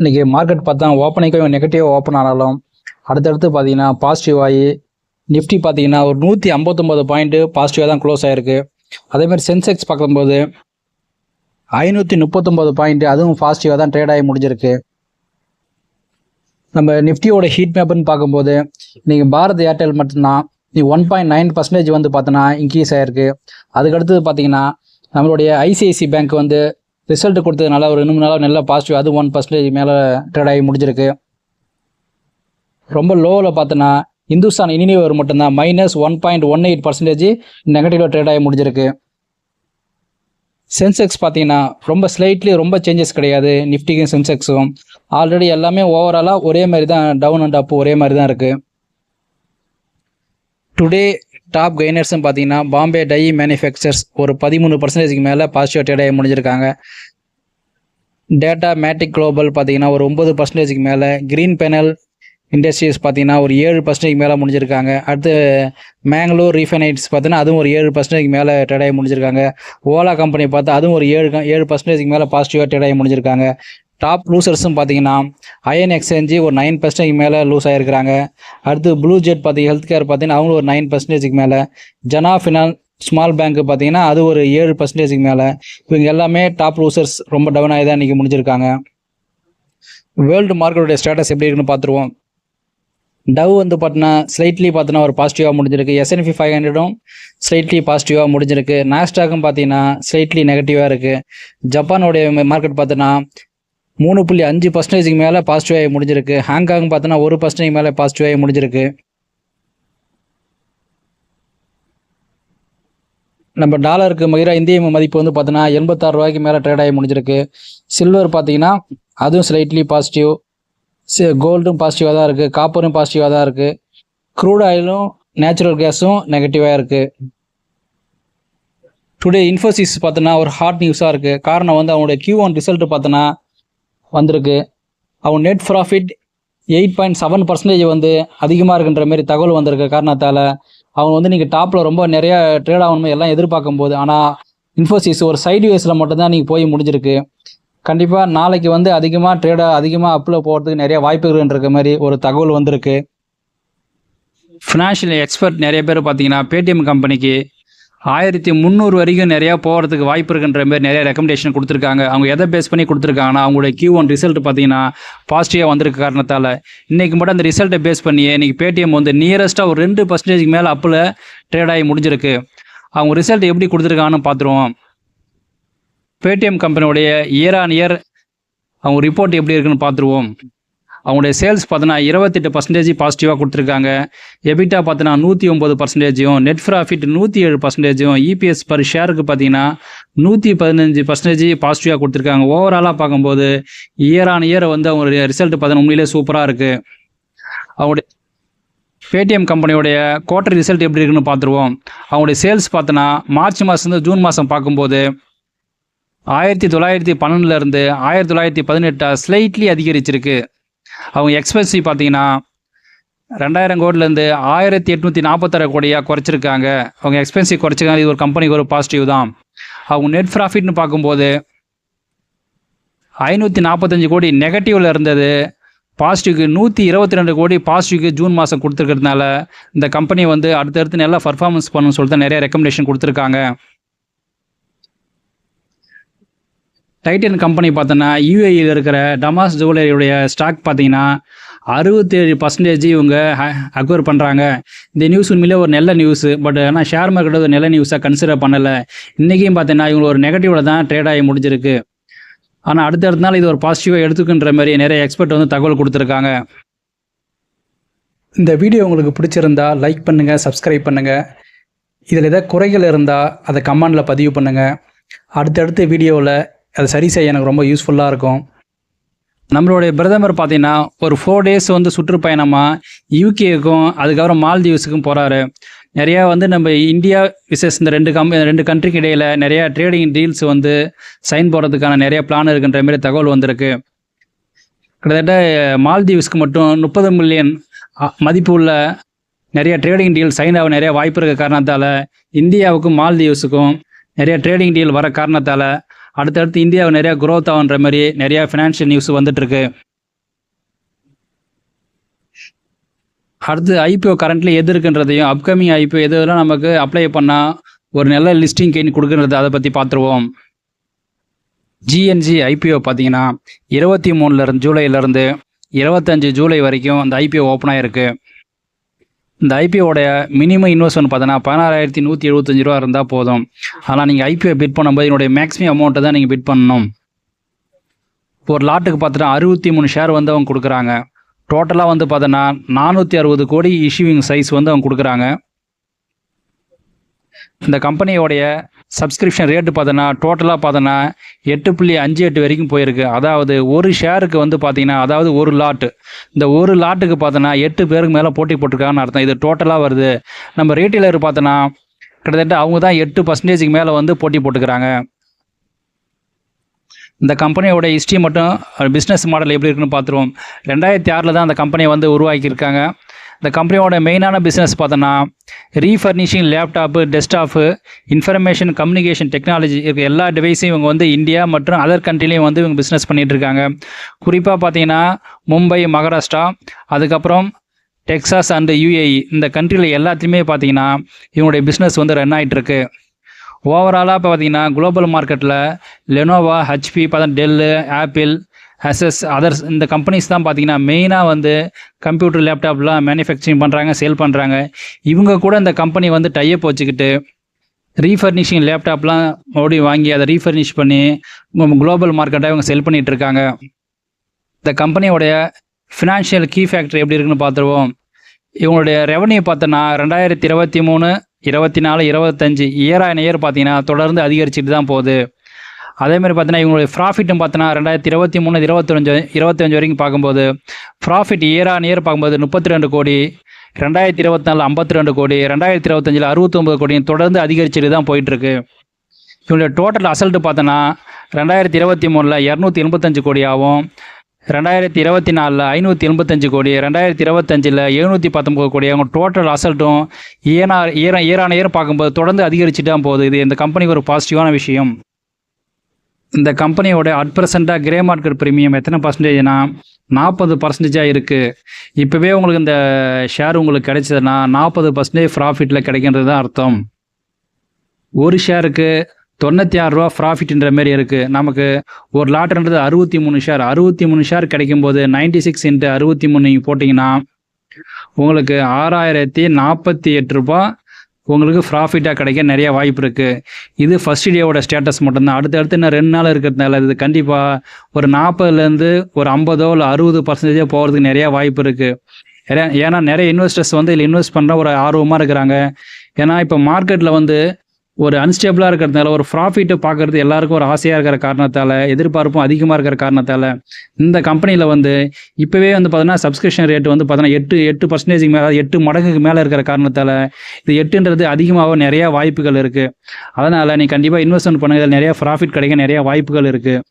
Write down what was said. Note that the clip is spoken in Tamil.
இன்றைக்கி மார்க்கெட் பார்த்தா ஓப்பனிங்கும் நெகட்டிவாக ஓப்பன் ஆனாலும் அடுத்தடுத்து பார்த்தீங்கன்னா பாசிட்டிவ் ஆகி நிஃப்டி பார்த்தீங்கன்னா ஒரு 159 பாயிண்ட்டு பாசிட்டிவாக தான் க்ளோஸ் ஆகிருக்கு. அதேமாதிரி சென்செக்ஸ் பார்க்கும்போது 539 பாயிண்ட்டு அதுவும் பாசிட்டிவாக தான் ட்ரேட் ஆகி முடிஞ்சிருக்கு. நம்ம நிஃப்டியோட ஹீட் மேப்னு பார்க்கும்போது இன்றைக்கி பாரத் ஏர்டெல் மட்டும்தான் 1.9% வந்து பார்த்தோன்னா இன்க்ரீஸ் ஆகிருக்கு. அதுக்கடுத்தது பார்த்தீங்கன்னா நம்மளுடைய ஐசிஐசி பேங்க் வந்து ரிசல்ட் கொடுத்ததுனால ஒரு 2 நாளாக நல்ல பாசிட்டிவ், அது 1% மேலே ட்ரேட் ஆகி முடிஞ்சிருக்கு. ரொம்ப லோவில் பார்த்தோன்னா இந்துஸ்தான் யூனிலிவர் மட்டும்தான் -1.18% நெகட்டிவாக ட்ரேட் ஆகி முடிஞ்சிருக்கு. சென்செக்ஸ் பார்த்தீங்கன்னா ரொம்ப ஸ்லைட்லி ரொம்ப சேஞ்சஸ் கிடையாது. நிஃப்டிக்கும் சென்செக்ஸும் ஆல்ரெடி எல்லாமே ஓவராலாக ஒரே மாதிரி தான், டவுன் அண்ட் அப் ஒரே மாதிரி தான் இருக்குது. டுடே டாப் கெய்னர்ஸ்ன்னு பார்த்தீங்கன்னா பாம்பே டை மேனுஃபேக்சர்ஸ் ஒரு 13% மேலே பாசிட்டிவ் ட்ரேட் ஆகி முடிஞ்சிருக்காங்க. டேட்டா மேட்டிக் குளோபல் பார்த்தீங்கன்னா ஒரு 9% மேலே, கிரீன் பேனல் இண்டஸ்ட்ரீஸ் பார்த்தீங்கன்னா ஒரு 7% மேலே முடிஞ்சிருக்காங்க. அடுத்து மேங்களூர் ரீஃபைனைட்ஸ் பார்த்தீங்கன்னா அதுவும் ஒரு 7% மேலே ட்ரேட் ஆகி முடிஞ்சிருக்காங்க. ஓலா கம்பெனி பார்த்தா அதுவும் ஒரு 7% மேலே பாசிட்டிவாக ட்ரேட் ஆகி முடிஞ்சிருக்காங்க. டாப் லூசர்ஸும் பார்த்தீங்கன்னா அயன் எக்ஸ்சேஞ்சு ஒரு 9% மேலே லூஸ் ஆகிருக்கிறாங்க. அடுத்து ப்ளூ ஜெட் பார்த்தீங்கன்னா ஹெல்த் கேர் பார்த்தீங்கன்னா அவங்களும் ஒரு 9% மேலே. ஜனா ஃபினான்ஸ் ஸ்மால் பேங்க் பார்த்தீங்கன்னா அது ஒரு 7% மேலே. இவங்க எல்லாமே டாப் லூசர்ஸ், ரொம்ப டவுன் ஆகி தான் இன்றைக்கி முடிஞ்சிருக்காங்க. வேர்ல்டு மார்க்கெட்டோடைய ஸ்டேட்டஸ் எப்படி இருக்குன்னு பார்த்துருவோம். டவ் வந்து பார்த்தீங்கன்னா ஸ்லைட்லி பார்த்தீங்கன்னா ஒரு பாசிட்டிவாக முடிஞ்சிருக்கு. S&P 500ம் ஸ்லைட்லி பாசிட்டிவாக முடிஞ்சிருக்கு. நாஸ்டாக்கும் பார்த்தீங்கன்னா ஸ்லைட்லி நெகட்டிவாக இருக்குது. ஜப்பானோடைய மார்க்கெட் பார்த்தீங்கன்னா 3.5% மேலே பாசிட்டிவாகி முடிஞ்சிருக்கு. ஹாங்காங் பார்த்தோன்னா 1% மேலே பாசிட்டிவாகி முடிஞ்சிருக்கு. நம்ம டாலருக்கு மகிரா இந்திய மதிப்பு வந்து பார்த்தோன்னா 86 ரூபாய்க்கு மேலே ட்ரேட் ஆகி முடிஞ்சிருக்கு. சில்வர் பார்த்தீங்கன்னா அதுவும் ஸ்லைட்லி பாசிட்டிவ். கோல்டும் பாசிட்டிவாக தான் இருக்குது. காப்பரும் பாசிட்டிவாக தான் இருக்குது. க்ரூட் ஆயிலும் நேச்சுரல் கேஸும் நெகட்டிவாக இருக்குது. டுடே இன்ஃபோசிஸ் பார்த்தோன்னா ஒரு ஹாட் நியூஸாக இருக்குது. காரணம் வந்து அவங்களுடைய Q1 ரிசல்ட் பார்த்தோன்னா வந்திருக்கு. அவங்க நெட் ப்ராஃபிட் 8.7% வந்து அதிகமாக இருக்குன்ற மாரி தகவல் வந்திருக்கு. காரணத்தால் அவங்க வந்து நீங்கள் டாப்பில் ரொம்ப நிறையா ட்ரேட் ஆகணும் எல்லாம் எதிர்பார்க்கும்போது, ஆனால் இன்ஃபோசிஸ் ஒரு சைடு வேஸில் மட்டும்தான் நீங்கள் போய் முடிஞ்சிருக்கு. கண்டிப்பாக நாளைக்கு வந்து அதிகமாக அப்பில் போகிறதுக்கு நிறைய வாய்ப்புகள்ன்ற மாதிரி ஒரு தகவல் வந்திருக்கு. ஃபினான்ஷியல் எக்ஸ்பர்ட் நிறைய பேர் பார்த்தீங்கன்னா பேடிஎம் கம்பெனிக்கு 1300 வரைக்கும் நிறையா போகிறதுக்கு வாய்ப்பு இருக்குன்ற மாதிரி நிறைய ரெக்கமெண்டேஷன் கொடுத்துருக்காங்க. அவங்க எதை பேஸ் பண்ணி கொடுத்துருக்காங்கன்னா அவங்களுடைய Q1 ரிசல்ட் பார்த்தீங்கன்னா பாசிட்டிவாக வந்திருக்க காரணத்தால் இன்றைக்கி மட்டும் அந்த ரிசல்ட்டை பேஸ் பண்ணியே இன்றைக்கி பேடிஎம் வந்து நியரஸ்ட்டாக ஒரு 2% மேலே அப்பில் ட்ரேட் ஆகி முடிஞ்சிருக்கு. அவங்க ரிசல்ட் எப்படி கொடுத்துருக்காங்கன்னு பார்த்துருவோம். பேடிஎம் கம்பெனியோடைய இயர் ஆன் இயர் அவங்க ரிப்போர்ட் எப்படி இருக்குன்னு பார்த்துருவோம். அவங்களுடைய சேல்ஸ் பார்த்தோன்னா 28% பாசிட்டிவாக கொடுத்துருக்காங்க. எபிட்டா பார்த்தோன்னா 109%, நெட் ப்ராஃபிட் 107%, இபிஎஸ் பர் ஷேருக்கு பார்த்தீங்கன்னா 115% பாசிட்டிவாக கொடுத்துருக்காங்க. ஓவராலாக பார்க்கும்போது இயர் ஆன் இயர் வந்து அவங்க ரிசல்ட் பார்த்தோன்னா உண்மையிலே சூப்பராக இருக்குது. அவங்களுடைய பேடிஎம் கம்பெனியோடைய குவார்டர் ரிசல்ட் எப்படி இருக்குன்னு பார்த்துருவோம். அவங்களுடைய சேல்ஸ் பார்த்தோன்னா மார்ச் மாதம் ஜூன் மாதம் பார்க்கும்போது 1912 1918 ஸ்லைட்லி அதிகரிச்சிருக்கு. அவங்க எக்ஸ்பென்சி பார்த்தீங்கன்னா 2000 கோடிலேருந்து 1846 கோடியாக குறைச்சிருக்காங்க. அவங்க எக்ஸ்பென்சி குறைச்சிருக்காங்க. இது ஒரு கம்பெனிக்கு ஒரு பாசிட்டிவ் தான். அவங்க நெட் ப்ராஃபிட்னு பார்க்கும்போது 545 கோடி நெகட்டிவில் இருந்தது, பாசிட்டிவ்க்கு 122 கோடி பாசிட்டிவ்க்கு ஜூன் மாதம் கொடுத்துருக்கிறதுனால இந்த கம்பெனி வந்து அடுத்தடுத்து நல்லா பர்ஃபார்மன்ஸ் பண்ணணும்னு சொல்லிட்டு நிறைய ரெக்கமெண்டேஷன் கொடுத்துருக்காங்க. டைட்டன் கம்பெனி பார்த்தோன்னா யூஏஇயில் இருக்கிற டமாஸ் ஜுவல்லரியுடைய ஸ்டாக் பார்த்தீங்கன்னா 67% இவங்க அக்வயர் பண்ணுறாங்க. இந்த நியூஸ் உண்மையிலே ஒரு நல்ல நியூஸு. பட் ஆனால் ஷேர் மார்க்கெட் ஒரு நல்ல நியூஸாக கன்சிடர் பண்ணலை. இன்றைக்கும் பார்த்தீங்கன்னா இவங்க ஒரு நெகட்டிவில் தான் ட்ரேட் ஆகி முடிஞ்சிருக்கு. ஆனால் அடுத்த நாள் இது ஒரு பாசிட்டிவாக எடுத்துக்குன்ற மாதிரி நிறைய எக்ஸ்பர்ட் வந்து தகவல் கொடுத்துருக்காங்க. இந்த வீடியோ உங்களுக்கு பிடிச்சிருந்தா லைக் பண்ணுங்கள், சப்ஸ்கிரைப் பண்ணுங்கள். இதில் ஏதாவது குறைகள் இருந்தால் அதை கமெண்டில் பதிவு பண்ணுங்கள். அடுத்தடுத்த வீடியோவில் அதை சரி செய்ய எனக்கு ரொம்ப யூஸ்ஃபுல்லாக இருக்கும். நம்மளுடைய பிரதமர் பார்த்தீங்கன்னா ஒரு 4 days வந்து சுற்றுப்பயணமாக யூகேக்கும் அதுக்கப்புறம் மால்தீவ்ஸுக்கும் போகிறாரு. நிறையா வந்து நம்ம இந்தியா விசஸ் இந்த ரெண்டு கண்ட்ரிக்கு இடையில் நிறையா ட்ரேடிங் டீல்ஸ் வந்து சைன் போடுறதுக்கான நிறைய பிளான் இருக்குன்ற மாதிரி தகவல் வந்திருக்கு. கிட்டத்தட்ட மால்தீவ்ஸ்க்கு மட்டும் 30 மில்லியன் மதிப்பு உள்ள நிறைய ட்ரேடிங் டீல் சைன் ஆக நிறைய வாய்ப்பு இருக்க காரணத்தால் இந்தியாவுக்கும் மால்தீவ்ஸுக்கும் நிறைய ட்ரேடிங் டீல் வர காரணத்தால் அடுத்தடுத்து இந்தியாவை நிறையா க்ரோத் ஆகுன்ற மாதிரி நிறையா ஃபினான்ஷியல் நியூஸ் வந்துட்டுருக்கு. அடுத்து ஐபிஓ கரண்ட்லி எது இருக்குன்றதையும் அப்கமிங் ஐபிஓ எதுலாம் நமக்கு அப்ளை பண்ணால் ஒரு நல்ல லிஸ்டிங் கெயின் கொடுக்குறது அதை பற்றி பார்த்துருவோம். ஜிஎன்ஜி ஐபிஓ பார்த்தீங்கன்னா 23 ஜூலைலேருந்து 25 ஜூலை வரைக்கும் அந்த ஐபிஓ ஓப்பன் ஆகிருக்கு. இந்த ஐபிஓடைய மினிமம் இன்வெஸ்ட்மெண்ட் பார்த்தோன்னா 16,175 ரூபா இருந்தால் போதும். ஆனால் நீங்கள் ஐபிஓ பிட் பண்ணும்போது என்னுடைய மேக்ஸிமம் அமௌண்ட்டை தான் நீங்கள் பிட் பண்ணணும். ஒரு லாட்டுக்கு பார்த்தோன்னா 63 ஷேர் வந்து அவங்க கொடுக்குறாங்க. டோட்டலாக வந்து பார்த்தோன்னா 460 கோடி இஷ்யூவிங் சைஸ் வந்து அவங்க கொடுக்குறாங்க. இந்த கம்பெனியோடைய சப்ஸ்கிரிப்ஷன் ரேட்டு பார்த்தோன்னா டோட்டலாக பார்த்தோன்னா 8.58 வரைக்கும் போயிருக்கு. அதாவது ஒரு ஷேருக்கு வந்து பார்த்தீங்கன்னா, அதாவது ஒரு லாட்டு, இந்த ஒரு லாட்டுக்கு பார்த்தோன்னா 8 பேருக்கு மேலே போட்டி போட்டிருக்காங்கன்னு அர்த்தம். இது டோட்டலாக வருது. நம்ம ரீட்டெயிலர் பார்த்தோன்னா கிட்டத்தட்ட அவங்க தான் 8% மேலே வந்து போட்டி போட்டுக்கிறாங்க. இந்த கம்பெனியோட ஹிஸ்ட்ரி மட்டும் பிஸ்னஸ் மாடல் எப்படி இருக்குன்னு பார்த்துருவோம். 2006 தான் அந்த கம்பெனியை வந்து உருவாக்கியிருக்காங்க. இந்த கம்பெனியோட மெயினான பிஸ்னஸ் பார்த்தோன்னா refurnishing laptop, desktop, information communication technology இருக்க எல்லா டிவைஸையும் இவங்க வந்து இந்தியா மற்றும் அதர் கண்ட்ரிலையும் வந்து இவங்க பிஸ்னஸ் பண்ணிகிட்டு இருக்காங்க. குறிப்பாக பார்த்தீங்கன்னா மும்பை, மகாராஷ்டிரா, அதுக்கப்புறம் டெக்சாஸ் அண்டு யூஏஇ இந்த கண்ட்ரியில் எல்லாத்துலேயுமே பார்த்தீங்கன்னா இவங்களுடைய பிஸ்னஸ் வந்து ரன் ஆகிட்டுருக்கு. ஓவராலாக இப்போ பார்த்தீங்கன்னா குளோபல் மார்க்கெட்டில் லெனோவா, ஹெச்பி, பார்த்தா டெல்லு, ஆப்பிள், அசஸ், அதர்ஸ் இந்த கம்பெனிஸ் தான் பார்த்தீங்கன்னா மெயினாக வந்து கம்ப்யூட்டர், லேப்டாப்லாம் மேனுஃபேக்சரிங் பண்ணுறாங்க, சேல் பண்ணுறாங்க. இவங்க கூட இந்த கம்பெனி வந்து டைப் வச்சுக்கிட்டு ரீஃபர்னிஷிங் லேப்டாப்லாம் மறுபடியும் வாங்கி அதை ரீஃபர்னிஷ் பண்ணி குளோபல் மார்க்கெட்டாக இவங்க செல் பண்ணிகிட்டு இருக்காங்க. இந்த கம்பெனியோடைய ஃபினான்ஷியல் கீ ஃபேக்டர் எப்படி இருக்குன்னு பார்த்துருவோம். இவங்களுடைய ரெவன்யூ பார்த்தோன்னா 2023, 24, 25 இயர் ஆன் இயர் பார்த்தீங்கன்னா தொடர்ந்து அதிகரிச்சுட்டு தான் போகுது. அதேமாதிரி பார்த்தீங்கன்னா இவங்களுடைய ப்ராஃபிட்டும் பார்த்தோன்னா 2023, 25 வரைக்கும் பார்க்கும்போது ப்ராஃபிட் இயர் ஆன் இயர் பார்க்கும்போது 32 கோடி, 2024 52 கோடி, 2025 69 கோடி தொடர்ந்து அதிகரிச்சுட்டு தான் போயிட்டுருக்கு. இவங்களுடைய டோட்டல் அசல்ட்டு பார்த்தோன்னா 2023 285 கோடியாகவும், 2024 585 கோடி, 2025 719 கோடி. அவங்க டோட்டல் அசல்ட்டும் இயர் ஆன் இயர் பார்க்கும்போது தொடர்ந்து அதிகரிச்சுட்டு தான் போகுது. இது இந்த கம்பெனிக்கு ஒரு பாசிட்டிவான விஷயம். இந்த கம்பெனியோட அட் ப்ரெசென்ட்டாக கிரே மார்க்கெட் ப்ரீமியம் எத்தனை பர்சன்டேஜ்னா 40% இருக்குது. இப்போவே உங்களுக்கு இந்த ஷேர் உங்களுக்கு கிடைச்சதுன்னா 40% ப்ராஃபிட்டில் கிடைக்கின்றது தான் அர்த்தம். ஒரு ஷேருக்கு 96 ரூபா ப்ராஃபிட்ன்ற மாரி இருக்குது. நமக்கு ஒரு லாட்டுன்றது 63 ஷேர் கிடைக்கும்போது 96 × 63 நீங்கள் போட்டிங்கன்னா உங்களுக்கு 6,048 ரூபா உங்களுக்கு ப்ராஃபிட்டாக கிடைக்க நிறைய வாய்ப்பு இருக்குது. இது ஃபர்ஸ்ட் டேவோட ஸ்டேட்டஸ் மட்டும்தான். அடுத்தடுத்து இன்னும் 2 நாள் இருக்கிறதுனால இது கண்டிப்பாக ஒரு 40லேருந்து ஒரு 50 இல்லை 60% போகிறதுக்கு நிறையா வாய்ப்பு இருக்குது. ஏன்னா நிறைய இன்வெஸ்டர்ஸ் வந்து இதில் இன்வெஸ்ட் பண்ணுற ஒரு ஆர்வமாக இருக்கிறாங்க. ஏன்னா இப்போ மார்க்கெட்டில் வந்து ஒரு அன்ஸ்டேபிளாக இருக்கிறதுனால ஒரு ப்ராஃபிட்டை பார்க்குறது எல்லாருக்கும் ஒரு ஆசையாக இருக்கிற காரணத்தால், எதிர்பார்ப்பும் அதிகமாக இருக்கிற காரணத்தால் இந்த கம்பெனியில் வந்து இப்போவே வந்து பார்த்தீங்கன்னா சப்ஸ்கிரிப்ஷன் ரேட்டு வந்து பார்த்தீங்கன்னா 8% மேலே, 8 மடங்குக்கு மேலே இருக்கிற காரணத்தால் இது 8ன்றது அதிகமாகவும் நிறையா வாய்ப்புகள் இருக்குது. அதனால் நீ கண்டிப்பாக இன்வெஸ்ட்மெண்ட் பண்ணுங்கள். நிறையா ப்ராஃபிட் கிடைக்க நிறையா வாய்ப்புகள் இருக்குது.